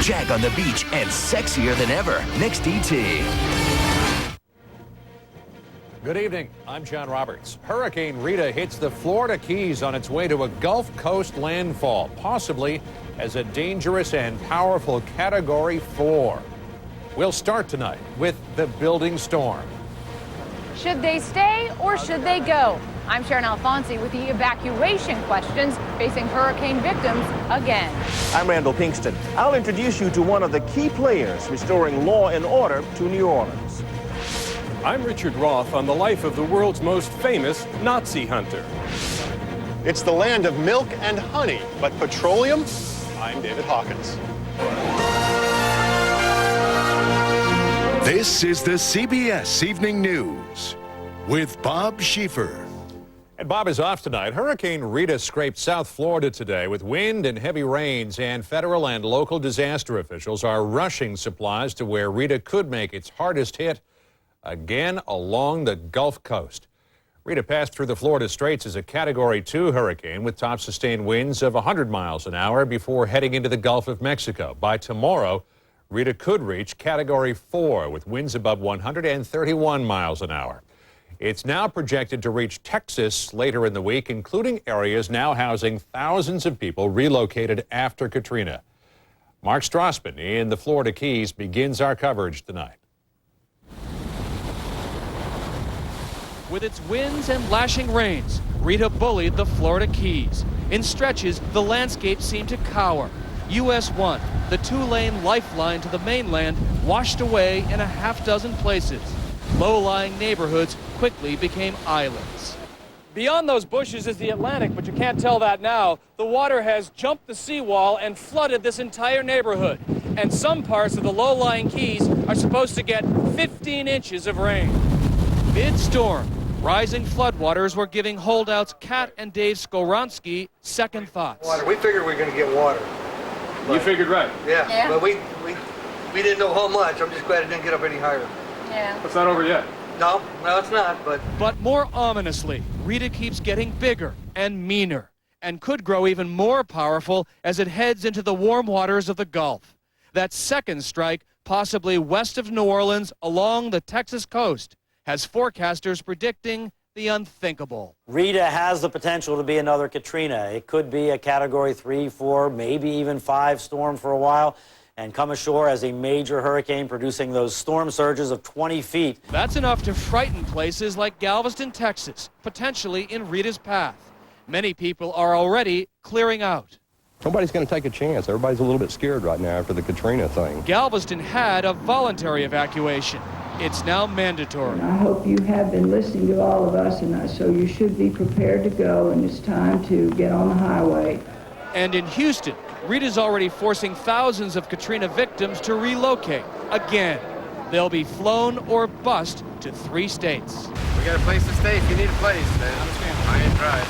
Jag on the beach, and sexier than ever. Next ET. Good evening. I'm John Roberts. Hurricane Rita hits the Florida Keys on its way to a Gulf Coast landfall, possibly as a dangerous and powerful Category 4. We'll start tonight with the building storm. Should they stay or should they go? I'm Sharon Alfonsi with the evacuation questions facing hurricane victims again. I'm Randall Pinkston. I'll introduce you to one of the key players restoring law and order to New Orleans. I'm Richard Roth on the life of the world's most famous Nazi hunter. It's the land of milk and honey, but petroleum? I'm David Hawkins. This is the CBS Evening News with Bob Schieffer. And Bob is off tonight. Hurricane Rita scraped South Florida today with wind and heavy rains, and federal and local disaster officials are rushing supplies to where Rita could make its hardest hit again along the Gulf Coast. Rita passed through the Florida Straits as a Category 2 hurricane with top sustained winds of 100 miles an hour before heading into the Gulf of Mexico. By tomorrow, Rita could reach Category 4 with winds above 131 miles an hour. It's now projected to reach Texas later in the week, including areas now housing thousands of people relocated after Katrina. Mark Strassman in the Florida Keys begins our coverage tonight. With its winds and lashing rains, Rita bullied the Florida Keys. In stretches, the landscape seemed to cower. US 1, the two-lane lifeline to the mainland, washed away in a half-dozen places. Low-lying neighborhoods quickly became islands. Beyond those bushes is the Atlantic, but you can't tell that now. The water has jumped the seawall and flooded this entire neighborhood. And some parts of the low-lying Keys are supposed to get 15 inches of rain. Mid-storm, rising floodwaters were giving holdouts Kat and Dave Skoronsky second thoughts. Water. We figured we were going to get water. You figured right. Yeah, but we didn't know how much. I'm just glad it didn't get up any higher. Yeah. It's not over yet. No, it's not, But more ominously, Rita keeps getting bigger and meaner and could grow even more powerful as it heads into the warm waters of the Gulf. That second strike, possibly west of New Orleans along the Texas coast, has forecasters predicting the unthinkable. Rita has the potential to be another Katrina. It could be a Category 3, 4, maybe even 5 storm for a while and come ashore as a major hurricane producing those storm surges of 20 feet. That's enough to frighten places like Galveston, Texas, potentially in Rita's path. Many people are already clearing out. Nobody's going to take a chance. Everybody's a little bit scared right now after the Katrina thing. Galveston had a voluntary evacuation. It's now mandatory. I hope you have been listening to all of us, and so you should be prepared to go, and it's time to get on the highway. And in Houston, Rita's already forcing thousands of Katrina victims to relocate again. They'll be flown or bust to 3 states. we got a place to stay if you need a place. I ain't tried.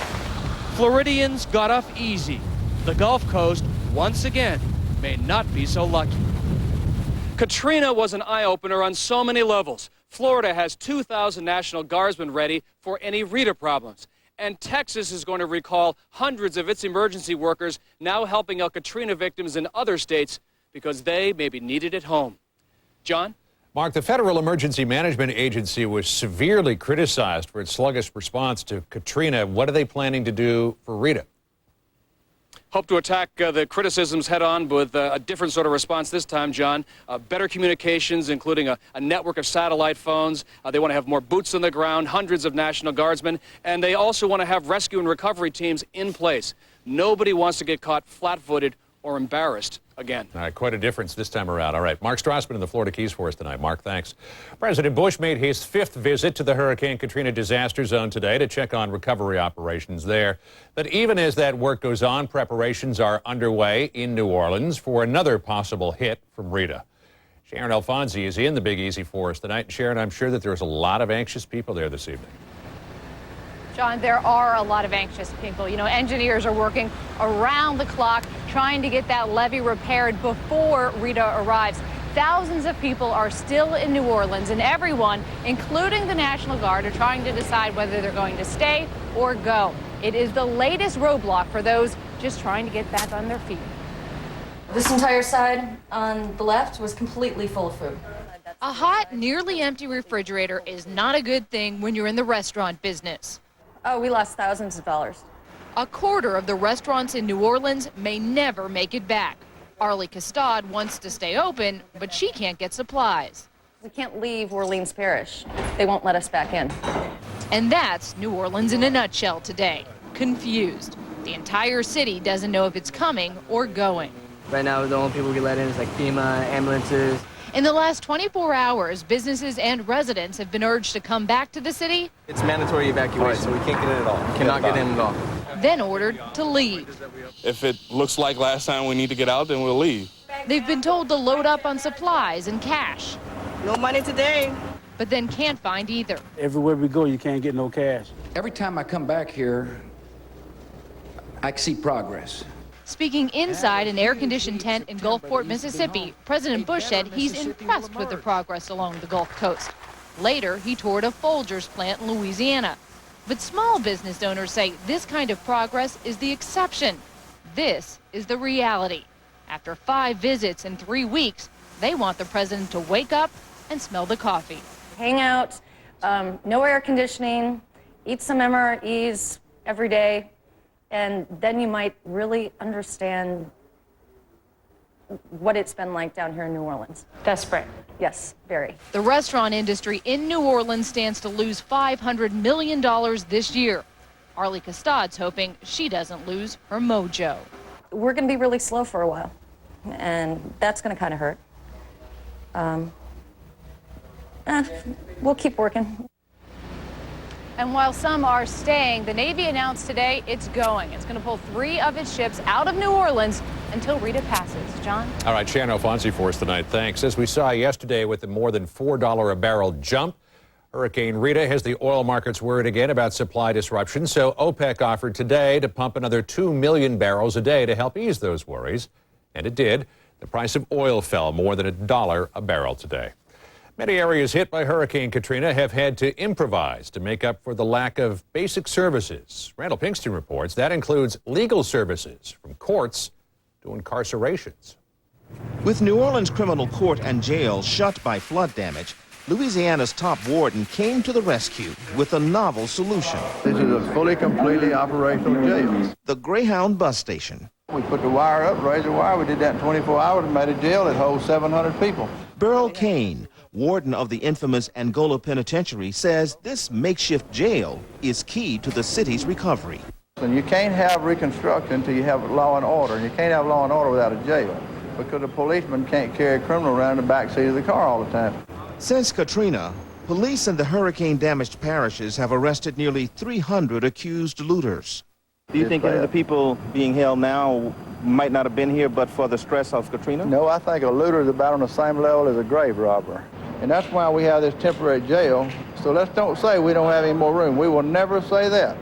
Floridians got off easy. The Gulf Coast, once again, may not be so lucky. Katrina was an eye-opener on so many levels. Florida has 2,000 National Guardsmen ready for any Rita problems. And Texas is going to recall hundreds of its emergency workers now helping out Katrina victims in other states because they may be needed at home. John? Mark, the Federal Emergency Management Agency was severely criticized for its sluggish response to Katrina. What are they planning to do for Rita? Hope to attack the criticisms head-on with a different sort of response this time, John. Better communications, including a network of satellite phones. They want to have more boots on the ground, hundreds of National Guardsmen, and they also want to have rescue and recovery teams in place. Nobody wants to get caught flat-footed or embarrassed again. All right, quite a difference this time around. All right, Mark Strassman in the Florida Keys for us tonight. Mark, thanks. President Bush made his 5th visit to the Hurricane Katrina disaster zone today to check on recovery operations there. But even as that work goes on, preparations are underway in New Orleans for another possible hit from Rita. Sharon Alfonsi is in the Big Easy for us tonight. Sharon, I'm sure that there's a lot of anxious people there this evening. John, there are a lot of anxious people. You know, engineers are working around the clock trying to get that levee repaired before Rita arrives. Thousands of people are still in New Orleans, and everyone, including the National Guard, are trying to decide whether they're going to stay or go. It is the latest roadblock for those just trying to get back on their feet. This entire side on the left was completely full of food. A hot, nearly empty refrigerator is not a good thing when you're in the restaurant business. Oh, we lost thousands of dollars. A quarter of the restaurants in New Orleans may never make it back. Arlie Custod wants to stay open, but she can't get supplies. We can't leave Orleans Parish. They won't let us back in. And that's New Orleans in a nutshell today. Confused. The entire city doesn't know if it's coming or going. Right now, the only people we get let in is like FEMA, ambulances. In the last 24 hours, businesses and residents have been urged to come back to the city. It's mandatory evacuation, so we can't get in at all. Cannot get in at all. Then ordered to leave. If it looks like last time we need to get out, then we'll leave. They've been told to load up on supplies and cash. No money today. But then can't find either. Everywhere we go, you can't get no cash. Every time I come back here, I see progress. Speaking inside an air-conditioned tent in Gulfport, Mississippi, President Bush said he's impressed with the progress along the Gulf Coast. Later, he toured a Folgers plant in Louisiana. But small business owners say this kind of progress is the exception. This is the reality. After 5 visits in 3 weeks, they want the president to wake up and smell the coffee. Hang out, no air conditioning, eat some MREs every day, and then you might really understand what it's been like down here in New Orleans. Desperate. Yes, very. The restaurant industry in New Orleans stands to lose $500 million this year. Arlie Custod's hoping she doesn't lose her mojo. We're going to be really slow for a while, and that's going to kind of hurt. We'll keep working. And while some are staying, the Navy announced today it's going. It's going to pull 3 of its ships out of New Orleans until Rita passes. John? All right, Shannon Alfonsi for us tonight. Thanks. As we saw yesterday with the more than $4 a barrel jump, Hurricane Rita has the oil markets worried again about supply disruption. So OPEC offered today to pump another 2 million barrels a day to help ease those worries. And it did. The price of oil fell more than $1 a barrel today. Many areas hit by Hurricane Katrina have had to improvise to make up for the lack of basic services. Randall Pinkston reports that includes legal services, from courts to incarcerations. With New Orleans criminal court and jail shut by flood damage, Louisiana's top warden came to the rescue with a novel solution. This is a fully, completely operational jail. The Greyhound bus station. We put the wire up, raised the wire. We did that in 24 hours and made a jail that holds 700 people. Burl Kane, warden of the infamous Angola Penitentiary, says this makeshift jail is key to the city's recovery. And you can't have reconstruction until you have law and order, and you can't have law and order without a jail, because a policeman can't carry a criminal around in the backseat of the car all the time. Since Katrina, police in the hurricane-damaged parishes have arrested nearly 300 accused looters. Do you think any of the people being held now might not have been here but for the stress of Katrina? No, I think a looter is about on the same level as a grave robber. And that's why we have this temporary jail. So let's don't say we don't have any more room. We will never say that.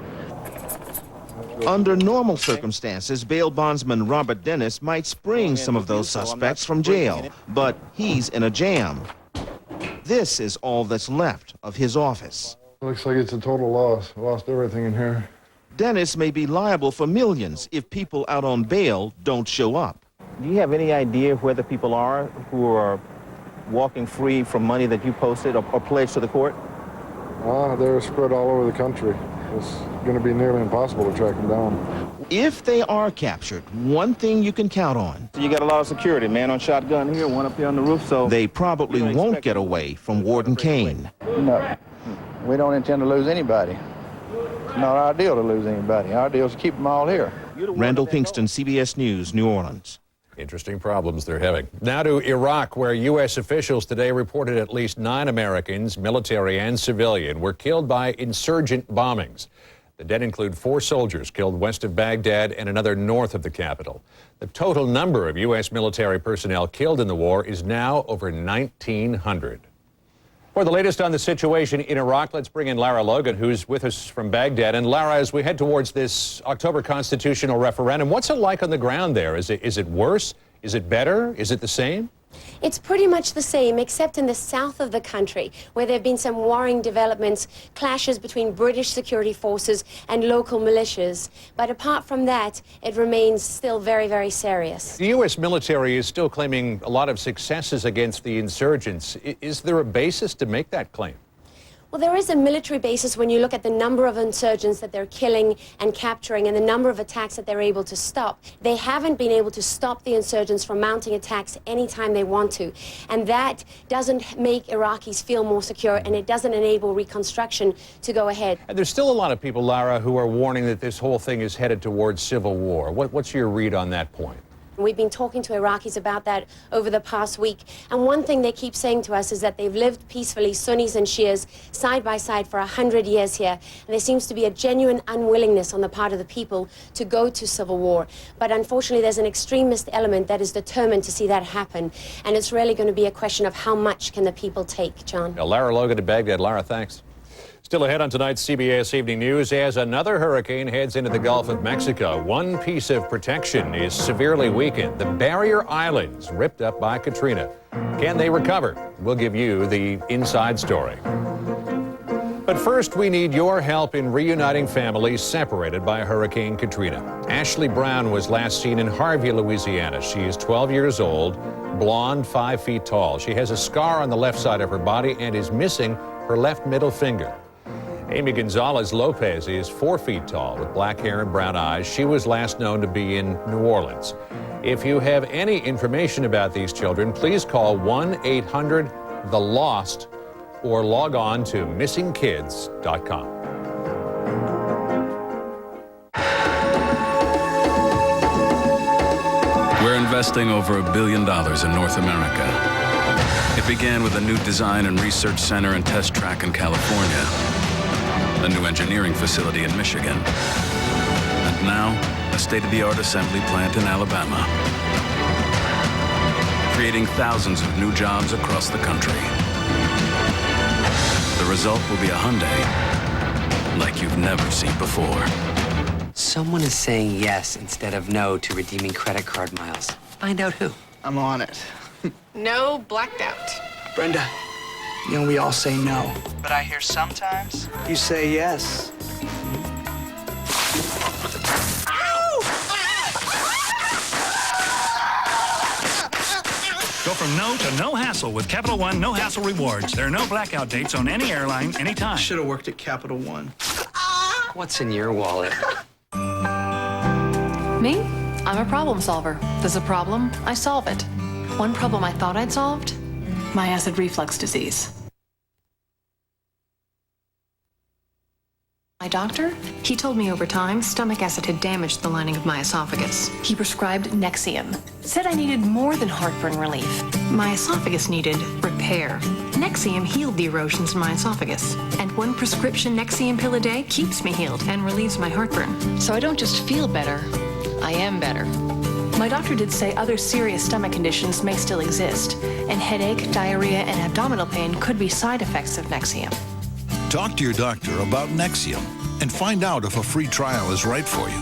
Under normal circumstances, bail bondsman Robert Dennis might spring some of those suspects from jail, but he's in a jam. This is all that's left of his office. Looks like it's a total loss. Lost everything in here. Dennis may be liable for millions if people out on bail don't show up. Do you have any idea where the people are who are walking free from money that you posted or pledged to the court? They're spread all over the country. It's going to be nearly impossible to track them down. If they are captured, one thing you can count on. You got a lot of security, man on shotgun here, one up here on the roof, so... They probably won't get away from Warden Kane. No, we don't intend to lose anybody. It's not our deal to lose anybody. Our deal is to keep them all here. Randall Pinkston, CBS News, New Orleans. Interesting problems they're having. Now to Iraq, where U.S. officials today reported at least 9 Americans, military and civilian, were killed by insurgent bombings. The dead include 4 soldiers killed west of Baghdad and another north of the capital. The total number of U.S. military personnel killed in the war is now over 1,900. For the latest on the situation in Iraq, let's bring in Lara Logan, who's with us from Baghdad. And Lara, as we head towards this October constitutional referendum, what's it like on the ground there? Is it worse? Is it better? Is it the same? It's pretty much the same, except in the south of the country, where there have been some worrying developments, clashes between British security forces and local militias. But apart from that, it remains still very, very serious. The U.S. military is still claiming a lot of successes against the insurgents. Is there a basis to make that claim? Well, there is a military basis when you look at the number of insurgents that they're killing and capturing and the number of attacks that they're able to stop. They haven't been able to stop the insurgents from mounting attacks anytime they want to. And that doesn't make Iraqis feel more secure, and it doesn't enable reconstruction to go ahead. And there's still a lot of people, Lara, who are warning that this whole thing is headed towards civil war. What's your read on that point? We've been talking to Iraqis about that over the past week, and one thing they keep saying to us is that they've lived peacefully, Sunnis and Shias, side by side for 100 years here, and there seems to be a genuine unwillingness on the part of the people to go to civil war. But unfortunately, there's an extremist element that is determined to see that happen, and it's really going to be a question of how much can the people take, John. Lara Logan in Baghdad. Lara, thanks. Still ahead on tonight's CBS Evening News, as another hurricane heads into the Gulf of Mexico, one piece of protection is severely weakened. The barrier islands ripped up by Katrina. Can they recover? We'll give you the inside story. But first, we need your help in reuniting families separated by Hurricane Katrina. Ashley Brown was last seen in Harvey, Louisiana. She is 12 years old, blonde, 5 feet tall. She has a scar on the left side of her body and is missing her left middle finger. Amy Gonzalez Lopez is 4 feet tall with black hair and brown eyes. She was last known to be in New Orleans. If you have any information about these children, please call 1-800-THE-LOST or log on to missingkids.com. We're investing over $1 billion in North America. It began with a new design and research center and test track in California, a new engineering facility in Michigan, and now a state-of-the-art assembly plant in Alabama, creating thousands of new jobs across the country. The result will be a Hyundai like you've never seen before. Someone is saying yes instead of no to redeeming credit card miles. Find out who. I'm on it. No, blacked out. Brenda, you know we all say no. But I hear sometimes you say yes. Go from no to no hassle with Capital One No Hassle Rewards. There are no blackout dates on any airline, anytime. Should have worked at Capital One. What's in your wallet? Me? I'm a problem solver. There's a problem, I solve it. One problem I thought I'd solved? My acid reflux disease. My doctor? He told me over time stomach acid had damaged the lining of my esophagus. He prescribed Nexium. Said I needed more than heartburn relief. My esophagus needed repair. Nexium healed the erosions in my esophagus. And one prescription Nexium pill a day keeps me healed and relieves my heartburn. So I don't just feel better, I am better. My doctor did say other serious stomach conditions may still exist, and headache, diarrhea, and abdominal pain could be side effects of Nexium. Talk to your doctor about Nexium and find out if a free trial is right for you.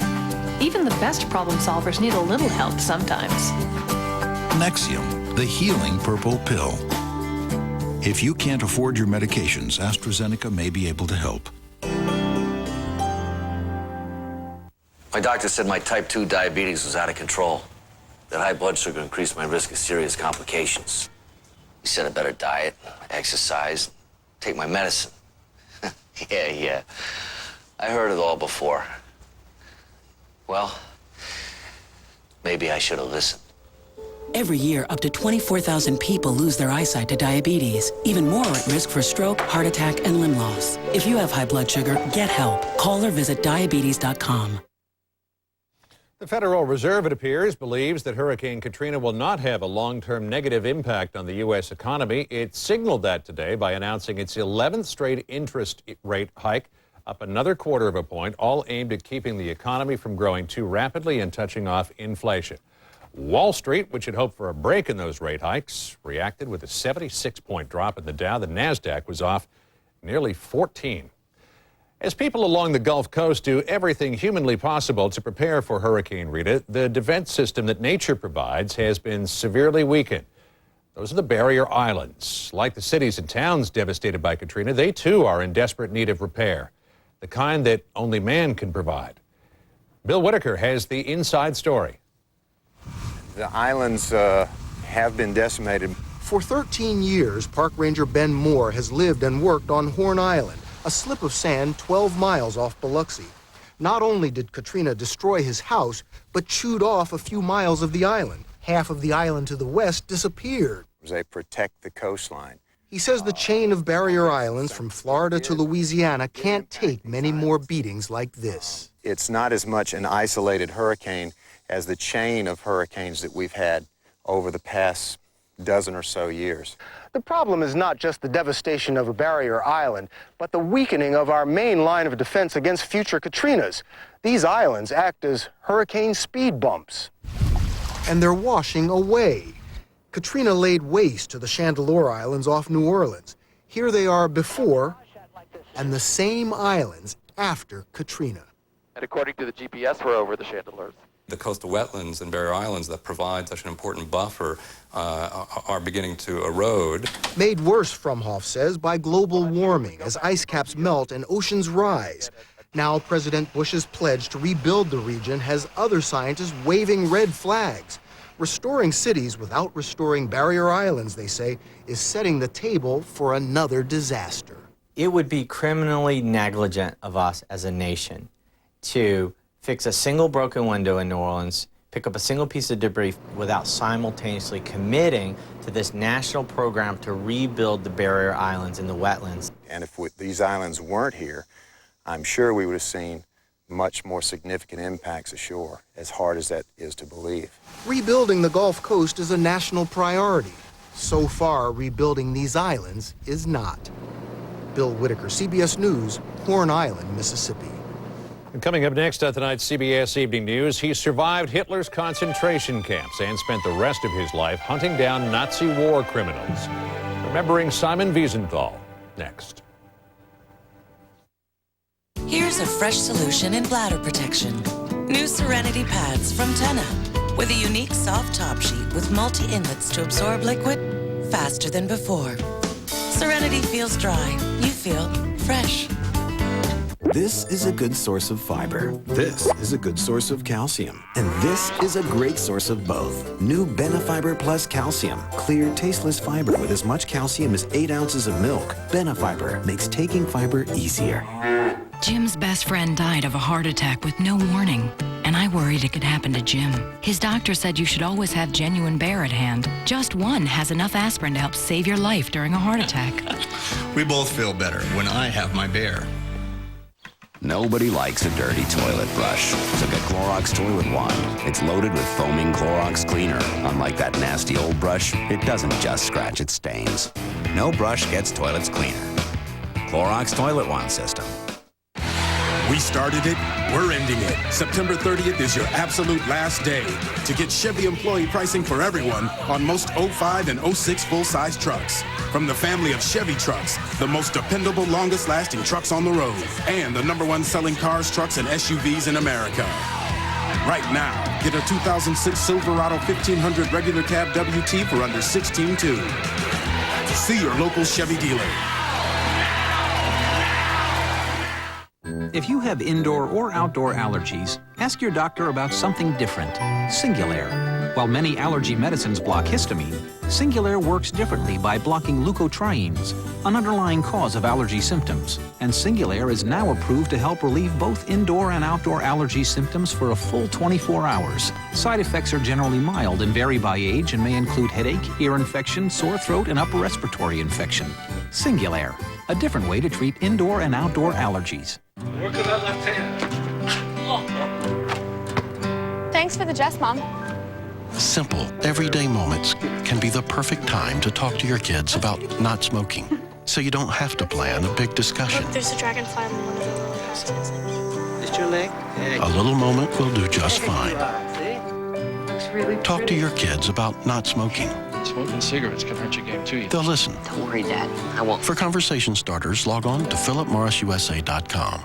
Even the best problem solvers need a little help sometimes. Nexium, the healing purple pill. If you can't afford your medications, AstraZeneca may be able to help. My doctor said my type 2 diabetes was out of control. That high blood sugar increased my risk of serious complications. He said I better diet, exercise, take my medicine. Yeah. I heard it all before. Well, maybe I should have listened. Every year, up to 24,000 people lose their eyesight to diabetes. Even more are at risk for stroke, heart attack, and limb loss. If you have high blood sugar, get help. Call or visit diabetes.com. The Federal Reserve, it appears, believes that Hurricane Katrina will not have a long-term negative impact on the U.S. economy. It signaled that today by announcing its 11th straight interest rate hike, up another quarter of a point, all aimed at keeping the economy from growing too rapidly and touching off inflation. Wall Street, which had hoped for a break in those rate hikes, reacted with a 76-point drop in the Dow. The NASDAQ was off nearly 14. As people along the Gulf Coast do everything humanly possible to prepare for Hurricane Rita, the defense system that nature provides has been severely weakened. Those are the barrier islands. Like the cities and towns devastated by Katrina, they too are in desperate need of repair, the kind that only man can provide. Bill Whitaker has the inside story. The islands have been decimated. For 13 years, Park Ranger Ben Moore has lived and worked on Horn Island, a slip of sand 12 miles off Biloxi. Not only did Katrina destroy his house, but chewed off a few miles of the island. Half of the island to the west disappeared. They protect the coastline. He says the chain of barrier islands from Florida to Louisiana can't take many more beatings like this. It's not as much an isolated hurricane as the chain of hurricanes that we've had over the past dozen or so years. The problem is not just the devastation of a barrier island, but the weakening of our main line of defense against future Katrinas. These islands act as hurricane speed bumps. And they're washing away. Katrina laid waste to the Chandeleur Islands off New Orleans. Here they are before, and the same islands after Katrina. And according to the GPS, we're over the Chandeleurs. The coastal wetlands and barrier islands that provide such an important buffer are beginning to erode. Made worse, Frumhoff says, by global warming as ice caps melt and oceans rise. Now President Bush's pledge to rebuild the region has other scientists waving red flags. Restoring cities without restoring barrier islands, they say, is setting the table for another disaster. It would be criminally negligent of us as a nation to fix a single broken window in New Orleans, pick up a single piece of debris without simultaneously committing to this national program to rebuild the barrier islands and the wetlands. And if these islands weren't here, I'm sure we would have seen much more significant impacts ashore, as hard as that is to believe. Rebuilding the Gulf Coast is a national priority. So far, rebuilding these islands is not. Bill Whitaker, CBS News, Horn Island, Mississippi. And coming up next on tonight's CBS Evening News, he survived Hitler's concentration camps and spent the rest of his life hunting down Nazi war criminals. Remembering Simon Wiesenthal, next. Here's a fresh solution in bladder protection. New Serenity pads from Tena. With a unique soft top sheet with multi-inlets to absorb liquid faster than before. Serenity feels dry. You feel fresh. This is a good source of fiber. This is a good source of calcium. And this is a great source of both. New Benefiber Plus Calcium. Clear, tasteless fiber with as much calcium as 8 ounces of milk. Benefiber makes taking fiber easier. Jim's best friend died of a heart attack with no warning, and I worried it could happen to Jim. His doctor said you should always have genuine Bear at hand. Just one has enough aspirin to help save your life during a heart attack. We both feel better when I have my Bear. Nobody likes a dirty toilet brush, so get Clorox Toilet Wand. It's loaded with foaming Clorox cleaner. Unlike that nasty old brush, it doesn't just scratch, it stains. No brush gets toilets cleaner. Clorox Toilet Wand System. We started it, we're ending it. September 30th is your absolute last day to get Chevy employee pricing for everyone on most 05 and 06 full-size trucks. From the family of Chevy trucks, the most dependable, longest-lasting trucks on the road, and the #1 selling cars, trucks, and SUVs in America. Right now, get a 2006 Silverado 1500 regular cab WT for under $16,200. See your local Chevy dealer. If you have indoor or outdoor allergies, ask your doctor about something different. Singulair. While many allergy medicines block histamine, Singulair works differently by blocking leukotrienes, an underlying cause of allergy symptoms. And Singulair is now approved to help relieve both indoor and outdoor allergy symptoms for a full 24 hours. Side effects are generally mild and vary by age and may include headache, ear infection, sore throat, and upper respiratory infection. Singulair, a different way to treat indoor and outdoor allergies. Work on that left hand. Thanks for the jest, Mom. Simple, everyday moments can be the perfect time to talk to your kids about not smoking, so you don't have to plan a big discussion. Look, there's a dragonfly in one of the little houses. Just your leg? A little moment will do just fine. Talk to your kids about not smoking. Smoking cigarettes can hurt your game too. They'll listen. Don't worry, Dad. I won't. For conversation starters, log on to philipmorrisusa.com.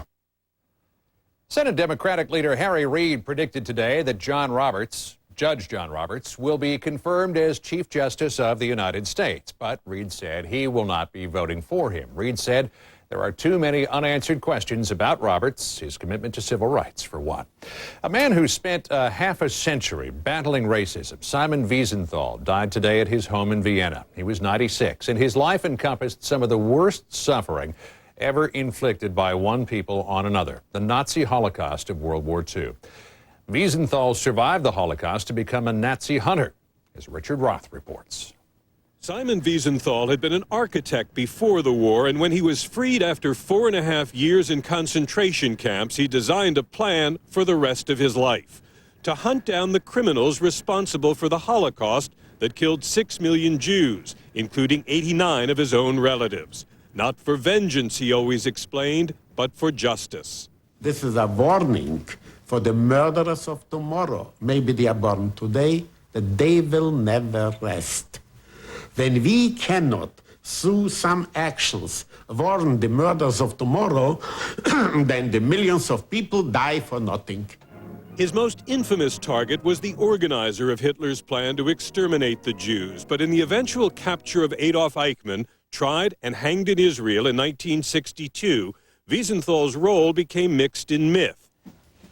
Senate Democratic leader Harry Reid predicted today that John Roberts Judge John Roberts will be confirmed as Chief Justice of the United States, but Reed said he will not be voting for him. Reed said there are too many unanswered questions about Roberts, his commitment to civil rights, for one. A man who spent half a century battling racism, Simon Wiesenthal, died today at his home in Vienna. He was 96, and his life encompassed some of the worst suffering ever inflicted by one people on another, the Nazi Holocaust of World War II. Wiesenthal survived the Holocaust to become a Nazi hunter, as Richard Roth reports. Simon Wiesenthal had been an architect before the war, and when he was freed after 4.5 years in concentration camps, he designed a plan for the rest of his life: to hunt down the criminals responsible for the Holocaust that killed 6 million Jews, including 89 of his own relatives. Not for vengeance, he always explained, but for justice. This is a warning for the murderers of tomorrow. Maybe they are born today, that they will never rest. When we cannot, through some actions, warn the murders of tomorrow, then the millions of people die for nothing. His most infamous target was the organizer of Hitler's plan to exterminate the Jews. But in the eventual capture of Adolf Eichmann, tried and hanged in Israel in 1962, Wiesenthal's role became mixed in myth.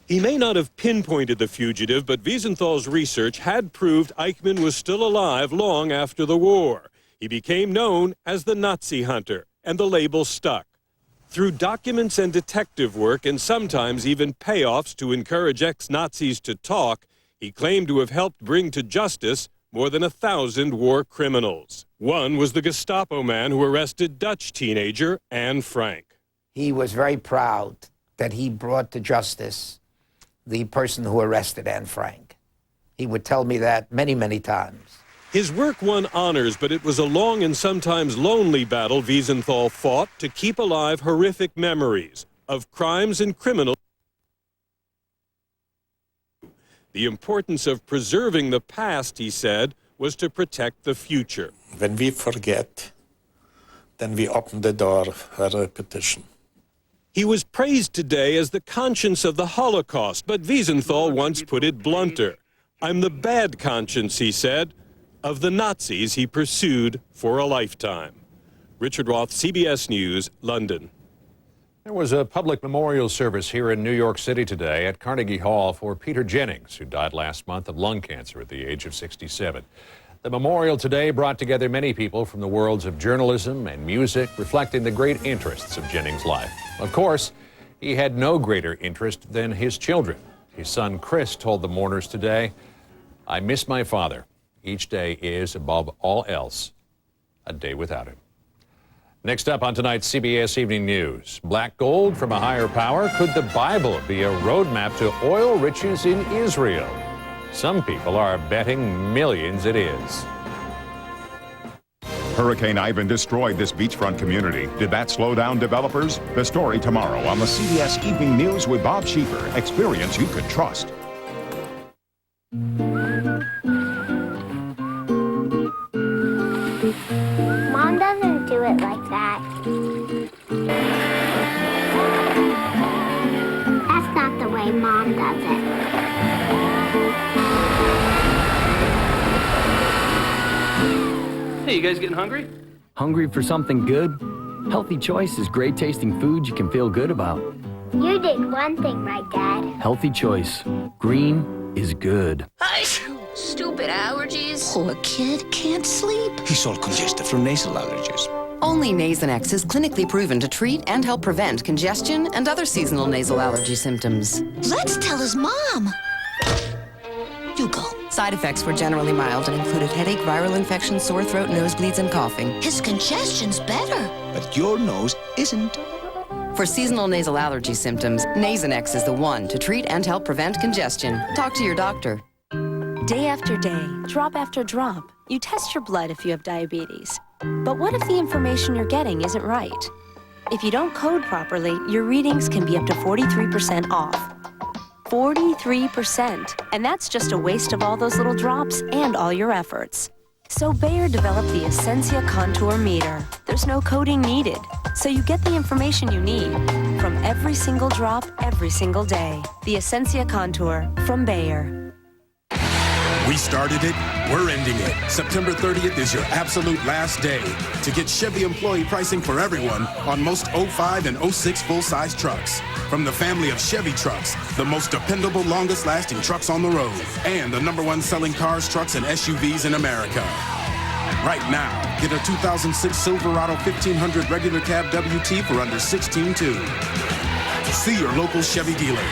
He may not have pinpointed the fugitive, but Wiesenthal's research had proved Eichmann was still alive long after the war. He became known as the Nazi hunter, and the label stuck. Through documents and detective work, and sometimes even payoffs to encourage ex-Nazis to talk, he claimed to have helped bring to justice more than 1,000 war criminals. One was the Gestapo man who arrested Dutch teenager Anne Frank. He was very proud that he brought to justice the person who arrested Anne Frank. He would tell me that many, many times. His work won honors, but it was a long and sometimes lonely battle Wiesenthal fought to keep alive horrific memories of crimes and criminals. The importance of preserving the past, he said, was to protect the future. When we forget, then we open the door for repetition. He was praised today as the conscience of the Holocaust, but Wiesenthal once put it blunter. I'm the bad conscience, he said, of the Nazis he pursued for a lifetime. Richard Roth, CBS News, London. There was a public memorial service here in New York City today at Carnegie Hall for Peter Jennings, who died last month of lung cancer at the age of 67. The memorial today brought together many people from the worlds of journalism and music, reflecting the great interests of Jennings' life. Of course, he had no greater interest than his children. His son Chris told the mourners today, "I miss my father. Each day is, above all else, a day without him." Next up on tonight's CBS Evening News, black gold from a higher power. Could the Bible be a roadmap to oil riches in Israel? Some people are betting millions it is. Hurricane Ivan destroyed this beachfront community. Did that slow down developers? The story tomorrow on the CBS Evening News with Bob Schieffer. Experience you can trust. Mom doesn't do it like that. That's not the way Mom does it. Hey, you guys getting hungry? Hungry for something good? Healthy Choice is great tasting food you can feel good about. You did one thing right, Dad. Healthy Choice. Green is good. Stupid allergies. Oh, a kid can't sleep. He's all congested from nasal allergies. Only Nasonex is clinically proven to treat and help prevent congestion and other seasonal nasal allergy symptoms. Let's tell his mom. You go. Side effects were generally mild and included headache, viral infection, sore throat, nosebleeds, and coughing. His congestion's better. But your nose isn't. For seasonal nasal allergy symptoms, Nasonex is the one to treat and help prevent congestion. Talk to your doctor. Day after day, drop after drop, you test your blood if you have diabetes. But what if the information you're getting isn't right? If you don't code properly, your readings can be up to 43% off. 43%, and that's just a waste of all those little drops and all your efforts. So Bayer developed the Essentia Contour Meter. There's no coding needed, so you get the information you need from every single drop, every single day. The Essentia Contour from Bayer. We started it, we're ending it. September 30th is your absolute last day to get Chevy employee pricing for everyone on most 05 and 06 full-size trucks. From the family of Chevy trucks, the most dependable, longest-lasting trucks on the road, and the #1 selling cars, trucks, and SUVs in America. Right now, get a 2006 Silverado 1500 regular cab WT for under $16,200. See your local Chevy dealer.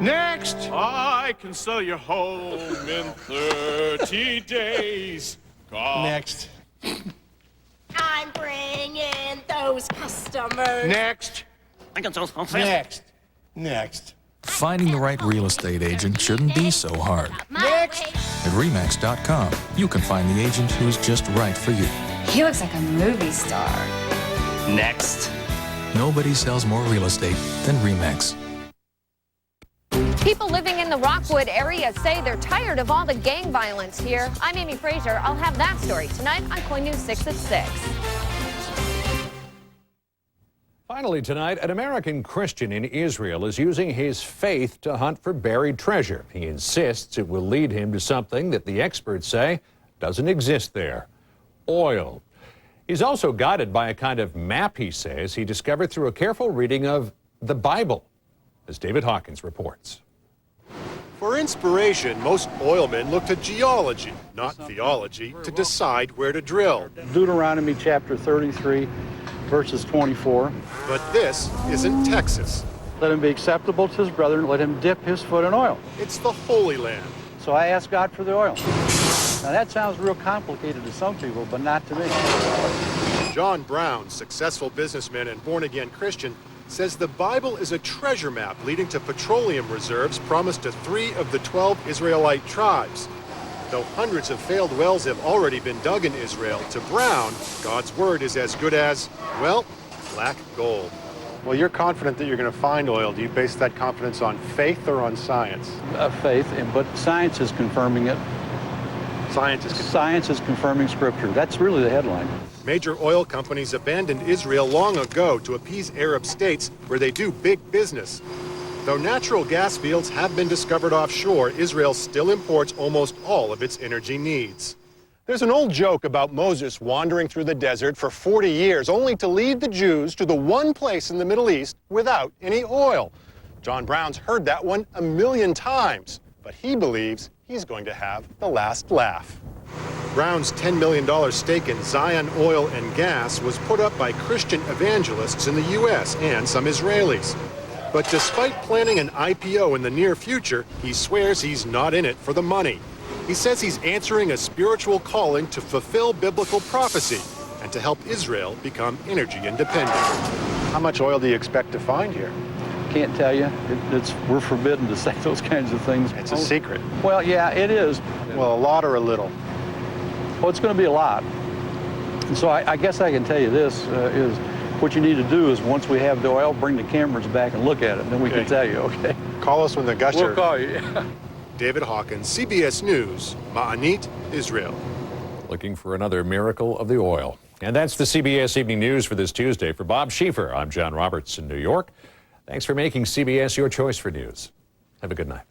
Next! I can sell your home in 30 days. Next. I'm bringing those customers. Next. Next. Next. Finding the right real estate agent shouldn't be so hard. Next. At RE/MAX.com, you can find the agent who's just right for you. He looks like a movie star. Next. Nobody sells more real estate than RE/MAX. People living in the Rockwood area say they're tired of all the gang violence here. I'm Amy Fraser. I'll have that story tonight on KOIN News 6 at 6. Finally tonight, an American Christian in Israel is using his faith to hunt for buried treasure. He insists it will lead him to something that the experts say doesn't exist there: oil. He's also guided by a kind of map, he says, he discovered through a careful reading of the Bible, as David Hawkins reports. For inspiration, most oilmen look to geology, not theology, to decide where to drill. Deuteronomy chapter 33, verses 24. But this isn't Texas. Let him be acceptable to his brethren. Let him dip his foot in oil. It's the Holy Land. So I asked God for the oil. Now that sounds real complicated to some people, but not to me. John Brown, successful businessman and born-again Christian, says the Bible is a treasure map leading to petroleum reserves promised to 3 of the 12 Israelite tribes. Though hundreds of failed wells have already been dug in Israel, to Brown, God's word is as good as, well, black gold. Well, you're confident that you're going to find oil. Do you base that confidence on faith or on science? Faith, but science is confirming it. Science is confirming Scripture. That's really the headline. Major oil companies abandoned Israel long ago to appease Arab states where they do big business. Though natural gas fields have been discovered offshore, Israel still imports almost all of its energy needs. There's an old joke about Moses wandering through the desert for 40 years, only to lead the Jews to the one place in the Middle East without any oil. John Brown's heard that one a million times, but he believes he's going to have the last laugh. Brown's $10 million stake in Zion Oil and Gas was put up by Christian evangelists in the U.S. and some Israelis. But despite planning an IPO in the near future, he swears he's not in it for the money. He says he's answering a spiritual calling to fulfill biblical prophecy and to help Israel become energy independent. How much oil do you expect to find here? Can't tell you. We're forbidden to say those kinds of things. It's a secret. Well, yeah, it is. Well, a lot or a little? Well, it's going to be a lot. And so I guess I can tell you this, is what you need to do is once we have the oil, bring the cameras back and look at it, and then we can tell you, okay? Call us when the gusher... We'll call you, yeah. David Hawkins, CBS News, Ma'anit, Israel. Looking for another miracle of the oil. And that's the CBS Evening News for this Tuesday. For Bob Schieffer, I'm John Roberts in New York. Thanks for making CBS your choice for news. Have a good night.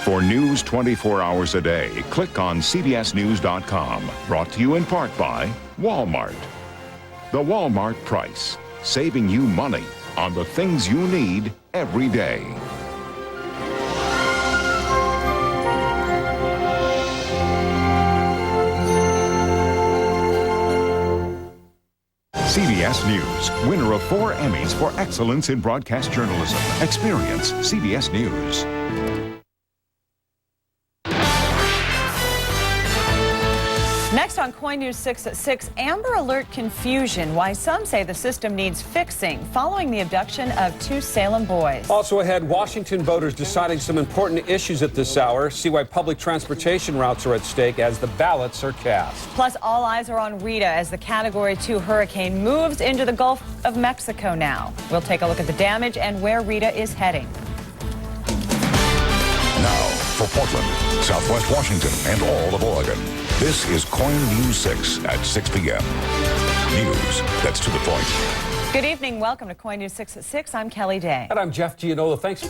For news 24 hours a day, click on CBSNews.com. Brought to you in part by Walmart. The Walmart price, saving you money on the things you need every day. CBS News, winner of 4 Emmys for excellence in broadcast journalism. Experience CBS News. Next on KOIN News 6 at 6, Amber Alert confusion, why some say the system needs fixing following the abduction of 2 Salem boys. Also ahead, Washington voters deciding some important issues at this hour. See why public transportation routes are at stake as the ballots are cast. Plus, all eyes are on Rita as the Category 2 hurricane moves into the Gulf of Mexico now. We'll take a look at the damage and where Rita is heading. Now, for Portland, Southwest Washington, and all of Oregon, this is KOIN News 6 at 6 p.m. News that's to the point. Good evening. Welcome to KOIN News 6 at 6. I'm Kelly Day. And I'm Jeff Gianola. Thanks.